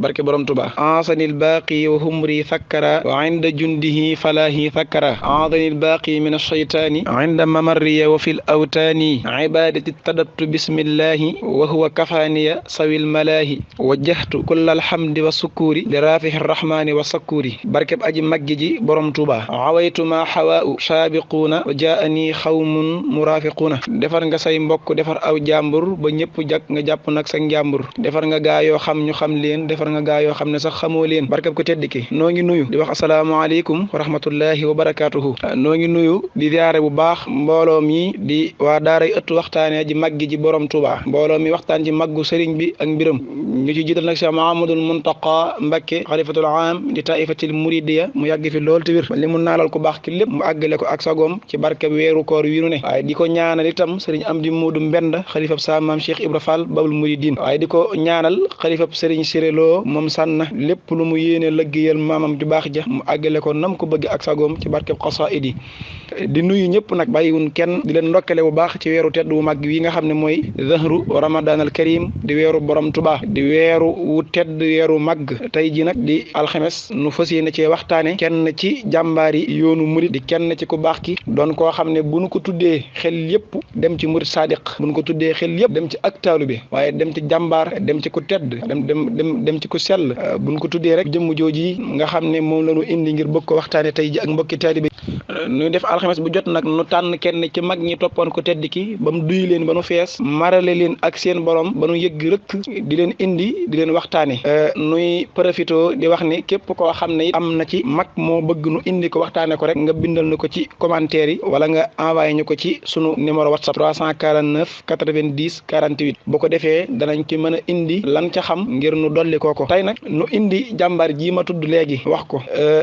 barke borom Tuubaa asanil baaqi wa humri fakkara wa inda jundihi falaahi fakkara adanil baaqi min alshaytaani inda mamarriya wa fil awtaani ibadati tadattu bismillahi wa huwa kafaaniya sawil malaahi wajjahtu kulla alhamdi wa sukuri li raafihi rahmani wa sakuri barkeb aji maggi ji borom Tuubaa awaytu ma xawaa'u saabiquuna wa jaa'ani xawmun muraafiquuna defar nga say mbokk defar aw jàmbur ba ñëpp jag nga jàpp nag sa njàmbur defar nga gaa yoo xam ñu xam leen defar nga gaa yoo xam ne sax xamoo leen barkeb ko tedd ki noo ngi nuyu di wax asalaamaaleykum wa rahmatullahi wa barakaatuhu noo ngi nuyu di ziyaare bu baax mbooloo mi di waa daaray ëttu waxtaane ji maggi ji borom Tuubaa mbooloo mi waxtaan ci maggu sëriñ bi ak mbiram ñu ci jiital nag Cheikh Mahamadul Muntaqa Mbakke xalifatul aam di taifatil muridiya mu yàgg fi lool te wér li mu naalal ku baax ki lépp mu àggale ko ak sagoom ci barkeb weeru koor wi nu ne waaye di ko ñaanal itam sëriñ Amdi Moodu Mbend xalifab sa maam Cheikh Ibra Fall babul muridin waaye di ko ñaanal xalifab sëriñ Siréloo moom sànna lépp lu mu yéene lëggéeyal maamam ju baax ja mu àggale ko nam ko bëgg ak sagoom ci barkeb xasaayid yi di nuyu ñëpp nag bàyyiwun kenn di leen ndokkale bu baax ci weeru tedd wu mag wi nga xam ne mooy zahru ramadan al karim di weeru borom Tuubaa di weeru wu tedd weeru mag tey ji nag di alxames nu fas yéene cee waxtaane kenn ci jàmbaari yoonu murid di kenn ci ku baax ki doon koo xam ne bu nu ko tuddee xel yëpp dem ci murid sadiq bu nu ko tuddee xel yëpp dem ci ak taalibe waaye dem ci jàmbaar dem ci ku tedd dem ci ku sell bu nu ko tuddee rek jëmm jooji nga xam ne moom la ñu indi ngir bëgg ko waxtaane tey ji ak mbokki taalibe nu def alxames bu jot nag nu tànn kenn ci mag ñi toppoon ko tedd ki ba mu duy leen ba nu fees marale leen ak seen borom ba nu yëgg rëkk di leen indi di leen waxtaane nuy profito di wax ni képp koo xam ne am na ci mag moo bëgg nu indi ko waxtaane ko rek nga bindal nu ko ci commentaire yi wala nga envoyé ñu ko ci sunu numéro WhatsApp 349 90 48 bu ko defee danañ ci mën a indi lan ca xam ngir nu dolli kooko tey nag nu indi jàmbaar ji ma tudd léegi wax ko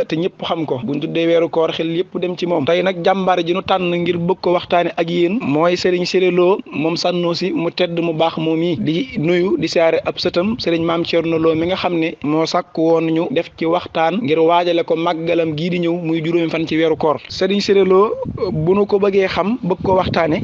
te ñëpp xam ko buñ tuddee weeru koor xel yëpp dem ci moom tey nag jàmbaar ji nu tànn ngir bëgg ko waxtaane ak yéen mooy Serigne Siréloo moom Sànnoosi mu tedd mu baax moom yi di nuyu di siyaare ab sëtam Serigne Maam Cerno Lo mi nga xam ne moo sàkk woon ñu def ci waxtaan ngir waajale ko màggalam gii di ñëw muy juróomi fan ci weeru koor Serigne Siréloo bu nu ko bëggee xam bëgg ko waxtaane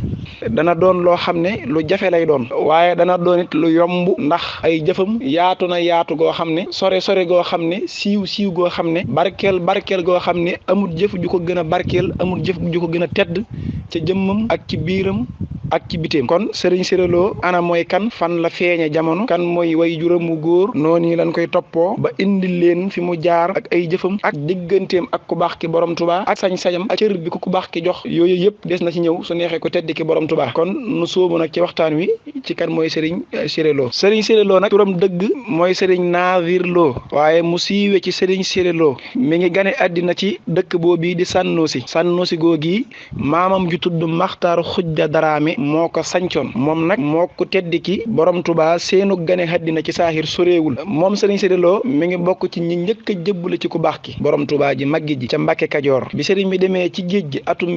dana doon loo xam ne lu jafe lay doon waaye dana doon it lu yomb ndax ay jëfam yaatu na yaatu goo xam ne sore goo xam ne siiw goo xam ne barkeel goo xam ne amul jëf ju ko gën a barkeel amul jëf ju ko gën a tedd ca jëmmam ak ci biiram ak ci bitéem kon Serigne Siréloo ana mooy kan fan la feeñe jamono kan mooy way juram mu góor noonu lañ koy toppoo ba indi leen fi mu jaar ak ay jëfam ak digganteem ak ku baax ki borom Tuubaa ak sañ-sañam ak cër bi ku baax ki jox yooyu yëpp des na ci ñëw su neexee ko tedd ki borom Tuubaa kon nu sóobu nag ci waxtaan wi ci kan mooy Serigne Siréloo Serigne Siréloo nag turam dëgg mooy Serigne Nazir Lo waaye mu siiwe ci Serigne Siréloo mi ngi gane àddina ci dëkk boobu di Sànnoosi googi maamam ju tudd Maxtaar Xujja Daraame moo ko sancoon moom nag moo ko tedd ki borom Tuubaa seenu gane àddina ci saaxir soreewul moom Serigne Siréloo mi ngi bokk ci ñi njëkk a jëbbale ci ku baax ki borom Tuubaa ji maggi ji ca Mbàkke Kajoor bi Serigne bi demee ci géej gi atum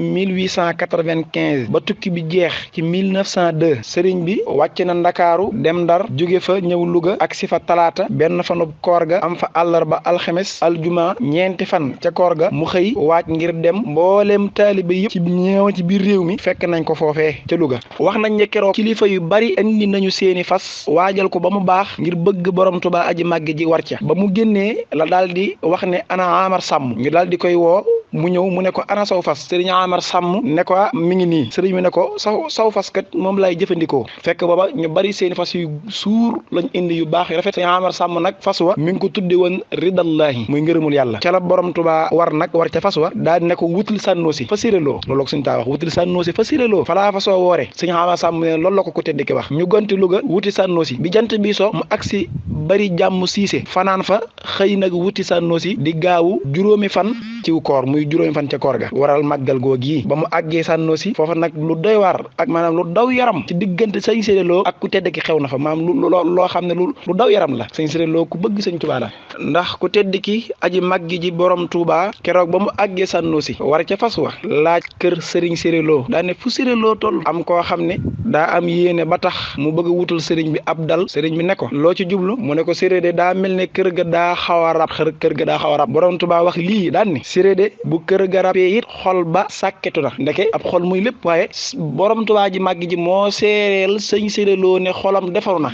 1895 ba tukki bi jeex ci 1902 Serigne bi wàcc na Ndakaaru dem Ndar jóge fa ñëw Luga ak si fa talaata benn fanub koor ga am fa àllarba alxames aljuma ñeenti fan ca koor ga mu xëy waaj ngir dem mbooleem taalibe yëpp ci ñëw ci biir réew mi fekk nañ ko foofee ca Luga wax nañ ne keroog kilifa yu bari indi nañu seeni fas waajal ko ba mu baax ngir bëgg borom Tuubaa aji màgg ji war ca ba mu génnee la daal di wax ne ana Amar Sàmm ñu daal di koy woo mu ñëw mu ne ko ana saw fas Serigne Amar Sàmm ne ko mi ngi nii Serigne bi ne ko saw fas kat moom lay jëfandikoo fekk booba ñu bari seeni fas yu suur lañ indi yu baax yu rafet Serigne Amar Sàmm nag fas wa mi ngi ko tudde woon ridallahi muy ngërëmul yàlla ca la borom Tuubaa war nag war ca fas wa daal di ne ko wutul Sànnoosi fa Siréloo loolu ko suñu taa wax wutul Sànnoosi fa Siréloo falaa fa soo woore Serigne Amar Sàmm ne loolu la ko tedd ki wax ñu gonti Luga wuti Sànnoosi bi jant bi so mu agsi bari jàmm siise fanaan fa xëy nag wuti Sànnoosi di gaawu juróomi fan ciw koor muy juróomi fan ca koor ga waral màggal googi ba mu àggee Sànnoosi foofa nag lu doy waar ak maanaam lu daw yaram ci diggante Serigne Siréloo ak ku tedd ki xew na fa maanaam loo xam ne lu daw yaram la Serigne Siréloo ku bëgg Serigne Touba la ndax ku tedd ki aji màggi ji borom Touba keroog ba mu àggee Sànnoosi war ca fas wa laaj kër Serigne Siréloo daa ne fu Siréloo toll am koo xam ne daa am yéene ba tax mu bëgg a wutal Serigne bi ab dal Serigne bi ne ko loo ci jublu mu ne ko Siré de daa mel ne kër ga daa xaw a rab kër ga daa xaw a rab borom Touba wax lii daan ni Siré de bu kër ga rabee it xol ba sàkketu na ndeke ab xol muy lépp waaye borom Touba ji màgg ji moo seereel Serigne Siréloo ne xolam defaru na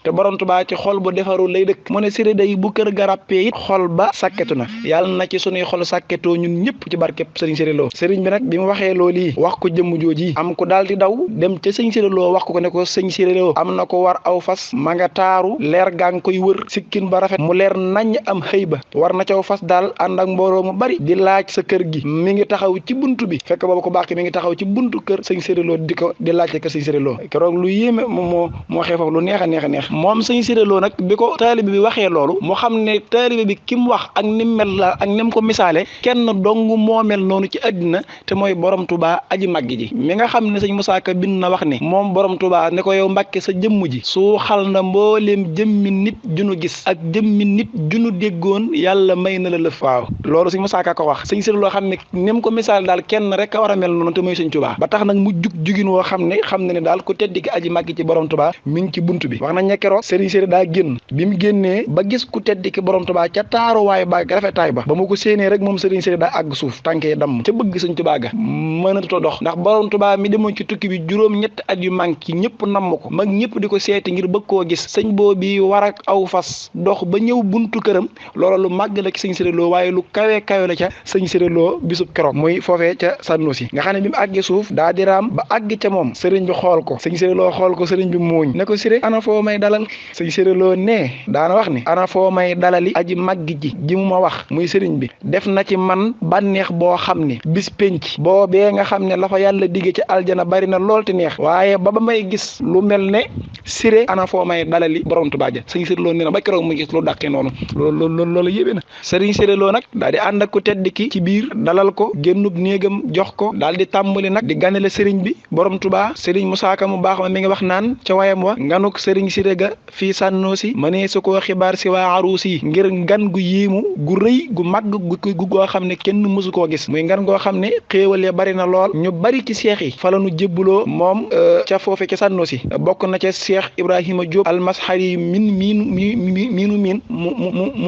te borom Tuubaa ci xol bu defaru lay dëkk mu ne Siré day bu kër ga ràppee it xol ba sàkketu na yàlla na ci sunuy xol sàkketoo ñun ñëpp ci barkeb sëriñ Siré Lo sëriñ bi nag bi mu waxee loolu yi wax ko jëmm jooji am ku daal di daw dem ca sëñ Siré Lo wax ko ne ko sëñ Siré Lo am na ko war aw fas ma nga taaru leer gaa ngi koy wër sikkin ba rafet mu leer nañ am xëy ba war na caw fas daal ànd ak mbooloo mu bari di laaj sa kër gi mi ngi taxaw ci buntu bi fekk boobu ko baax ki mi ngi taxaw ci buntu kër sëñ Siré Lo di laajte kër sëñ Siré Lo keroog lu yéeme moom moo xew foofu lu neex a neex moom sëñ Siré Lo nag bi ko taalibe bi waxee loolu mu xam ne taalibe bi ki mu wax ak ni mu mel la ak ni mu ko misaale kenn dong moo mel noonu ci àddina te mooy borom Tuubaa aji màgg ji mi nga xam ne sëñ Musaa Ka bind na wax ne moom borom Tuubaa ne ko yow Mbàkke sa jëmm ji su xal na mbooleem jëmmi nit junu gis ak jëmmi nit junu déggoon yàlla may na la lëf waaw loolu sëñ Musaa Ka ko wax sëñ Siré Lo xam ne ni mu ko misaale daal kenn rek a war a mel noonu te mooy sëñ Tuubaa ba tax nag mu jugin woo xam ne ne daal ku tedd ki aji màgg ci borom Tuubaa mi ngi ci buntu bi wax nañ ne keroog sëriñ Siré daa génn bi mu génnee ba gis ku tedd ki borom Tuubaa ca taaruwaay ba rafetaay ba mu ko séenee rek moom sëriñ Siré daa àgg suuf tànkee damm ca bëgg sëñ Tuubaa ga mënatoo dox ndax borom Tuubaa mi demoon ci tukki bi juróom-ñetti at yu manki ñëpp namm ko mag ñëpp di ko seeti ngir bëgg koo gis sëñ boobi war ak aw fas dox ba ñëw buntu këram loolu lu màgg la ci sëñ Siré Lo waaye lu kawe la ca sëñ Siré Lo bisub keroog muy foofee ca Sànnoosi nga xam ne bi mu àggee suuf daa di raam ba àgg ca moom sëriñ bi xool ko sëñ Siré Lo xool ko sëriñ bi muuñ ne ko Siré ana foo may dalal sëñ Siré Lo nee daana wax ni ana foo may dalali aji màgg ji mu ma wax muy sëriñ bi def na ci man bànneex boo xam ne bis penc boobee nga xam ne la fa yàlla digge ci aljana bari na lool te neex waaye ba may gis lu mel ne Siré ana foo may dalali borom Tuubaa ja sëñ Siré Lo nee na ba keroog mu gis lu dàqee noonu loolu yéebe na sëriñ Siré Lo nag daal di ànd ak ku tedd ki ci biir dalal ko génnub néegam jox ko daal di tàmbali nag di ganale sëriñ bi borom Tuubaa sëriñ Musaa Ka mu baax ma mi ngi wax naan ca wayam wa nganuk sëriñ Siré ga fii Sànnoosi mënee su koo xibaar si waa aruus yi ngir ngan gu yéemu gu rëy gu màgg gu goo xam ne kenn mësu koo gis muy ngan goo xam ne xéewalee bari na lool ñu bari ci seex yi fa la nu jébbuloo moom ca foofe ca Sànnoosi bokk na ca Seex Ibrahima Diop almashari miin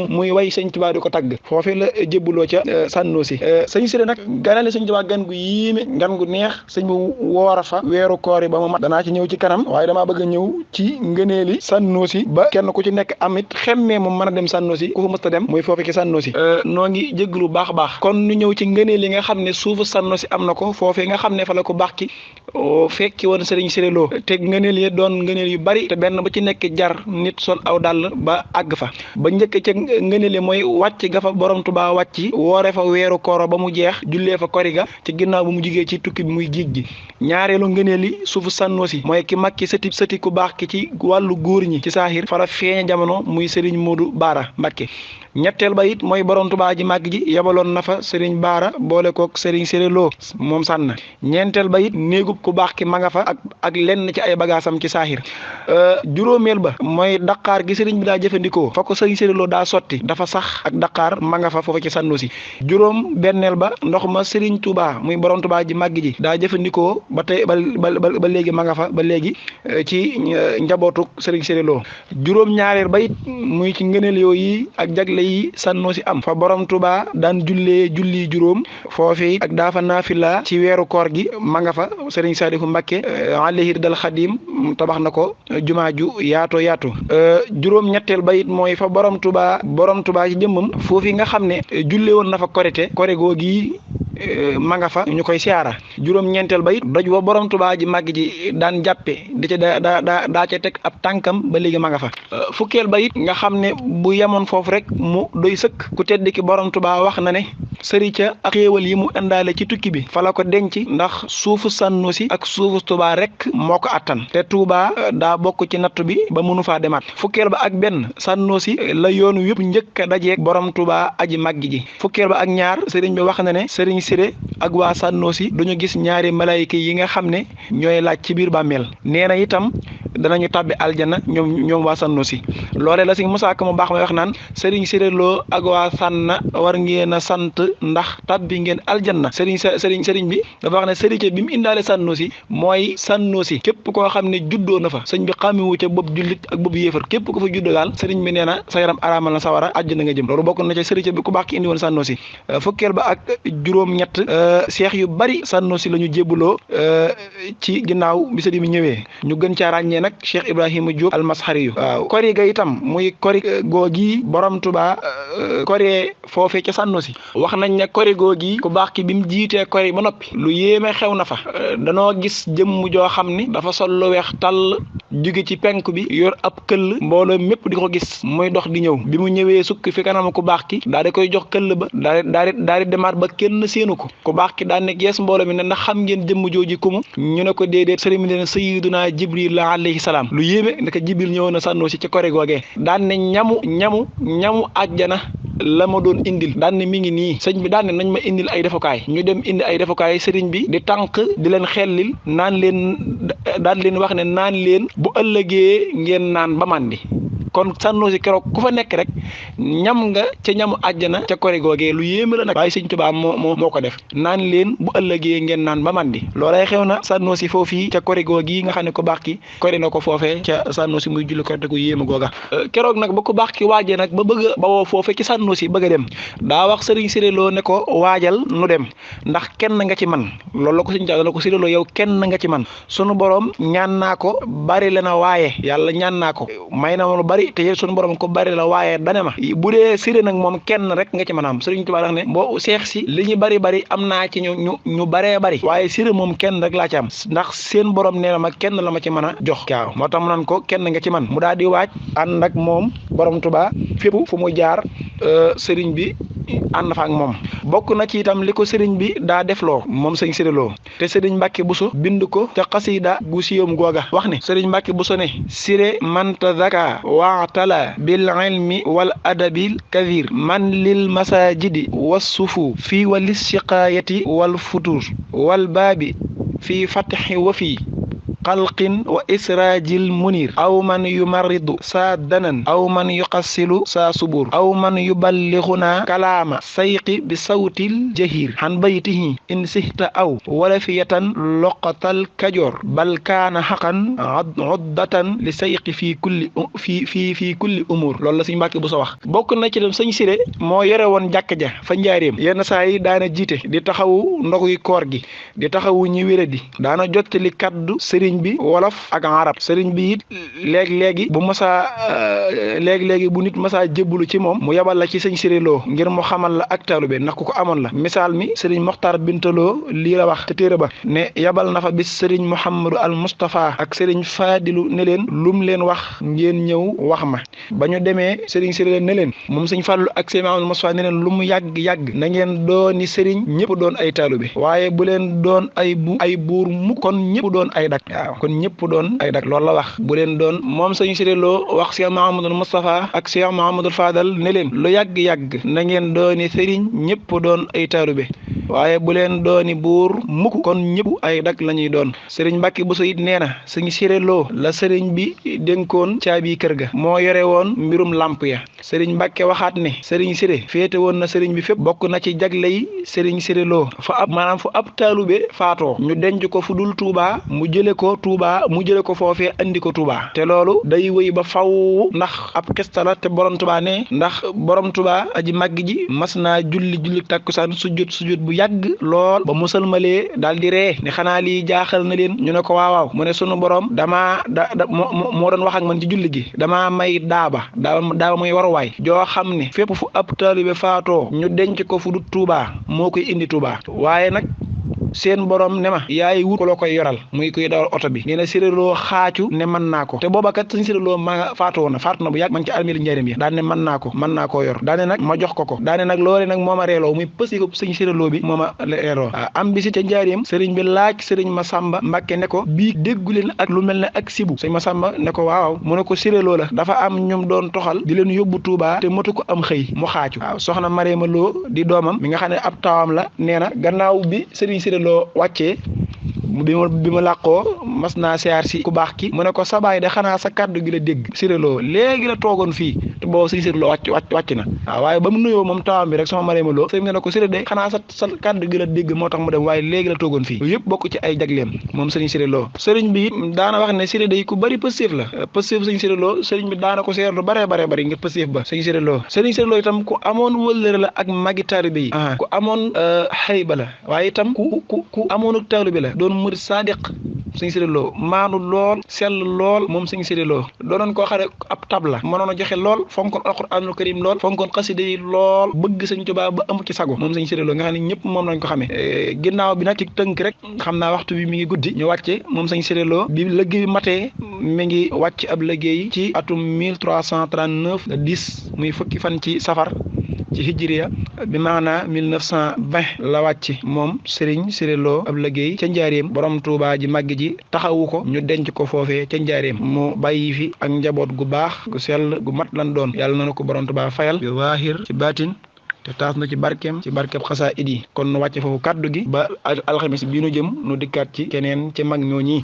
muy way sëñ Tuubaa di ko tagg foofe la jébbuloo ca Sànnoosi sëñ Siré nag ganale sëñ Tuubaa gan gu yéeme ngan gu neex sëñ bu woora fa weeru koor yi ba mu mat danaa ci ñëw ci kanam waaye damaa bëgg a ñëw ci ngëneeli Sànnoosi ba kenn ku ci nekk amit xemmee moom mën a dem Sànnoosi ku fa mësta dem muy foofe ci Sànnoosi noo ngi jégglu baax a baax kon ñu ñëw ci ngëneel yi nga xam ne suufu Sànnoosi am na ko foofee nga xam ne fa la ko baax ki fekki woon sëriñ Siré Lo te ngëneel yi doon ngëneel yu bari te benn ba ci nekk jar nit sol aw dàll ba àgg fa ba njëkk ca ngëneel yi mooy wàcc ga fa borom Tuubaa wàcc woore fa weeru kooro ba mu jeex jullee fa kori ga ci ginnaaw ba mu jugee ci tukki bi muy géej gi ñaareelu ngëneel yi suufu Sànnoosi mooy ki mag ki sëti ku baax ki ci wàllu góor ñi ci saahir fara feeña jamono muy sëriñ Moodu Baara Mbàkke ñetteel ba it mooy borom Tuubaa ji màgg ji yebaloon na fa sëriñ Baara boole kook sëriñ Siré Lo moom sànn ñeenteel ba it néegub ku baax ki ma nga fa ak lenn ci ay bagaasam ci saahir juróomeel ba mooy daqaar gi sëriñ bi daa jëfandikoo fa ko sëriñ Siré Lo daa sotti dafa sax ak daqaar ma nga fa foofu ci Sànnoosi juróom benneel ba ndox ma sëriñ Tuubaa muy borom Tuubaa ji màgg ji daa jëfandikoo ba tey ba léegi ma nga fa ba léegi ci njabootuk sëriñ Siré Lo juróom ñaareel ba it muy ci ngëneel yooyu ak jagle yi Sànnoosi am fa borom Tuubaa daan julli juróom foofu ak daa fa naafila ci weeru koor gi ma nga fa sëriñ Saalihu Mbàkke alayhi dal xadim tabax na ko jumaa ju yaato juróom ñetteel ba it mooy fa borom Tuubaa ci jëmmam foofu nga xam ne julle woon na fa korite kore googi ma nga fa ñu koy siyaara juróom ñeenteel ba it doj wa borom Tuubaa ji màgg ji daan jàppe di ca daa ca teg ab tànkam ba léegi ma nga fa fukkeel ba it nga xam ne bu yemoon foofu rek mu doy sëkk ku tedd ki borom Tuubaa wax na ne sëri ca ak xéewal yi mu indaale ci tukki bi fa la ko denc ndax suufu Sànnoosi ak suufu Tuubaa rek moo ko attan te Tuubaa daa bokk ci nattu bi ba mënu faa demaat fukkeel ba ak benn Sànnoosi la yoonu yëpp njëkk a dajeeg borom Tuubaa aji màgg ji fukkeel ba ak ñaar sëriñ bi wax na ne sëriñ Siré ak waa Sànnoosi duñu gis ñaari malaayika yi nga xam ne ñooy laaj ci biir bàmmeel nee na itam danañu tàbbi aljana ñoom waa Sànnoosi loole la Sëriñ Musaa Ka mu baax may wax naan sëriñ Siré Lo ak waa Sànna war ngeen a sant ndax tàbbi ngeen aljanna sëriñ bi dafa wax ne sëriñ bi mu indaale Sànnoosi mooy Sànnoosi képp koo xam ne juddoo na fa sëñ bi xamewu ca bopp jullit ak bopp yéefar képp ko fa juddoo daal sëriñ bi nee na sa yaram araamal na sawara àjjana nga jëm loolu bokk na ca sëriñ bi ku baax ki indi woon Sànnoosi fukkeel ba ak juróom-ñett seex yu bari Sànnoosi la ñu jébbuloo ci ginnaaw bi sëriñ bi ñëwee ñu gën caa ràññee nag Cheikh Ibrahima Diop almashari yu waaw kori ga itam muy kori googi borom Tuubaa koree foofee ca Sànnusi wax nañ ne kori googi ku baax ki bi mu jiitee kori ba noppi lu yéeme xew na fa danoo gis jëmm joo xam ni dafa sol lu weex tàll jóge ci penk bi yor ab këll mbooloo mépp di ko gis muy dox di ñëw bi mu ñëwee sukk fi kanam ku baax ki daal di koy jox këll ba daal di demaat ba kenn séenu ko ku baax ki daan ne gees mbooloo mi ne na xam ngeen jëmm jooji kumu ñu ne ko déedéet sëriñ bi ne sayyiduna Jibril la alayhi salaam lu yéeme ndaka Jibril ñëwoon na Sànnusi ci kori googee daan ne ñamu àjjana la ma doon indil daan ne mi ngi nii sëñ bi daan ne nañ ma indil ay defukaay ñu dem indi ay defukaay sëriñ bi di tànk di leen xellil naan leen daan leen wax ne naan leen bu ëllëgee ngeen naan ba màndi kon Sànnusi keroog ku fa nekk rek ñam nga ca ñamu àjjana ca kori googee lu yéeme la nag waaye sëñ Tuubaa moo ko def naan leen bu ëllëgee ngeen naan ba màndi loolay xew na Sànnusi foofii ca kori googi nga xam ne ku baax ki kori na ko foofee ca Sànnusi muy julli ko te ku yéeme googa keroog nag ba ku baax ki waajee nag ba bëgg a bawoo foofee ci Sànnusi bëgg a dem daa wax sëriñ Siréloo ne ko waajal nu dem ndax kenn nga ci man loolu la ko sëñ Tuubaa la ko Siréloo yow kenn nga ci man sunu borom ñaan naa ko bari la na waaye yàlla ñaan naa ko may na lu bari te sunu borom ko bari la waaye dane ma bu dee Siré nag moom kenn rek nga ci mën a am sëriñ Tuubaa wax ne boo seex si li ñu bari am naa ci ñu baree bari waaye Siré moom kenn rek laa ci am ndax seen borom nee na ma kenn la ma ci mën a jox waaw moo tax mu naan ko kenn nga ci man mu daal di waaj ànd ak moom borom Tuubaa fépp fu mu jaar sëriñ bi ànd fa ak moom bokk na ci itam li ko sëriñ bi daa defloo moom sëñ Siréloo te sëriñ Mbàkke Buso bind ko ca xasida gu siyam googa wax ne sëriñ Mbàkke Buso ne Siré man tazaka waatala bil ilmi wal adabil kathir man lil masajidi wassufu fii walis shiqayati wal futur wal baabi fii fatxi wa fii xalqin wa israajil munir aw man yumarridu saa danan aw man yuqassilu saa subur aw man yuballighuna kalaama sayqi bi sawtil jahir han baytihi in sihta aw wala fiyatan loqatal kajoor bal kaana xaqan uddatan li sayqi fii kulli umur loolu la Sëñ Mbàkke Buso wax bokk na ci dem Sëñ Siré moo yore woon jàkk ja fa njaareem yenn saa yi daana jiite di taxawu ndoguy koor gi di taxawu ñi wéradi daana jottali kaddu sëriñ bi wolof ak arab sëriñ bi it léegi bu masaa léegi bu nit masaa jébbalu ci moom mu yabal la ci sëñ Siréloo ngir mu xamal la ak taalube ndax ku ko amoon la misaal mi sëriñ Moxtaar Bintaloo lii la wax te téere ba ne yabal na fa bis sëriñ Mouhamadou al Moustapha ak sëriñ Fadilu ne leen lum leen wax ngeen ñëw wax ma ba ñu demee sëriñ Siréloo ne leen moom sëñ Fallu ak sëriñ Mouhamadou Moustapha ne leen lu mu yàgg na ngeen dooni sëriñ ñëpp doon ay taalube waaye bu leen doon ay buur mu kon ñëpp doon ay dak waaw kon ñëpp doon ay dak loolu la wax bu leen doon moom sëñ Siréloo wax Cheikh Mouhamadou Moustapha ak Cheikh Mouhamadou Fadal ne leen lu yàgg na ngeen dooni sëriñ ñëpp doon ay taalube waaye bu leen dooni buur mukk kon ñëpp ay dak la ñuy doon sëriñ Mbàkke Buso it nee na sëñ Siréloo la sëriñ bi dénkoon caabi kër ga moo yore woon mbirum làmp ya sëriñ Mbàkke waxaat ne sëriñ Siré féete woon na sëriñ bi fépp bokk na ci jagley sëriñ Siréloo fa ab taalube faatoo ñu denc ko fu dul Tuubaa mu jële ko foofee andi ko Tuubaa te loolu day wéy ba faw ndax ab xista la te borom Tuubaa ne ndax borom Tuubaa aji màgg ji mas naa julli takkusaan sujjut bu yàgg lool ba musalmalee daal di ree ne xanaa lii jaaxal na leen ñu ne ko waawaaw mu ne sunu borom moo doon wax ak man ci julli gi damaa may daaba muy waruwaay joo xam ne fépp fu ab taalibe faatoo ñu denc ko fu du Tuubaa moo koy indi Tuubaa waaye nag seen borom ne ma yaay wut ko la koy yoral muy koy dawal oto bi nee na Siréloo xaacu ne mën naa ko te booba kat sëñ Siréloo faatu na bu yàgg man ci armée njëriñ yi daan ne mën naa koo yor daane nag ma jox ko daane nag loole nag moo ma reeloo muy pësi ko sëñ Siréloo bi moo ma reeloo am bi si ca njaareem sëriñ bi laaj sëriñ Masamba Mbàkke ne ko bii déggu leen ak lu mel ne ak sibu sëñ Masamba ne ko waaw mu ne ko Siréloo la dafa am ñum doon toxal di leen yóbbu Tuubaa te motu ko am xëy mu xaacu waaw soxna Mariama Lo di doomam mi nga xam ne ab taawam la nee na gannaaw bi sëriñ Siréloo wàccee bi ma làqoo mas naa siyaar si ku baax ki mu ne ko sabaay de xanaa sa kàddu gi la dégg Siréloo léegi la toogoon fii te boobu sëñ Siréloo wàcc na waaw waaye ba mu nuyoo moom tawam bi rek sama Mariama Lo sëñ ne ko Siré de xanaa sa kàddu gi la dégg moo tax mu dem waaye léegi la toogoon fii yëpp bokk ci ay jagleem moom sëñ Siréloo sëriñ bi it daana wax ne Siré day ku bari pëstéef la pëstéef sëñ Siréloo sëriñ bi daana ko seer lu bare bari ngir pëstéef ba sëñ Siréloo itam ku amoon wëllëre la ak magi taalibe yi ku amoon xayba la waaye itam ku amoon ak taalibe la doon murid sadiq sëñ Siré Lo maanu lool sell lool moom sëñ Siré Lo doonoon koo xam ne ab tab la mënoon a joxe lool fonkoon alxuraanul karim lool fonkoon xasida yi lool bëgg sëñ Tuubaa ba amu ci sago moom sëñ Siré Lo nga xam ne ñëpp moom lañ ko xamee ginnaaw bi nag ci tënk rek xam naa waxtu bi mi ngi guddi ñu wàcce moom sëñ Siré Lo bi liggéey bi matee mi ngi wàcc ab liggéey ci atum 1339 le 10 muy fukki fan ci safar ci hijriya bi maanaa 1920 la wàcc moom Serigne Siré Lo ab liggéey ca njaareem borom Touba ji màgg ji taxawu ko ñu denc ko foofee ca njaareem mu bàyyi fi ak njaboot gu baax gu sell gu mat lan doon yàlla na ko borom Touba fayal bi waahir ci baatin te taas na ci barkeem xasaa it yi kon nu wàcce foofu kàddu gi ba alxames bii nu jëm nu dikkaat ci keneen ci mag ñooñi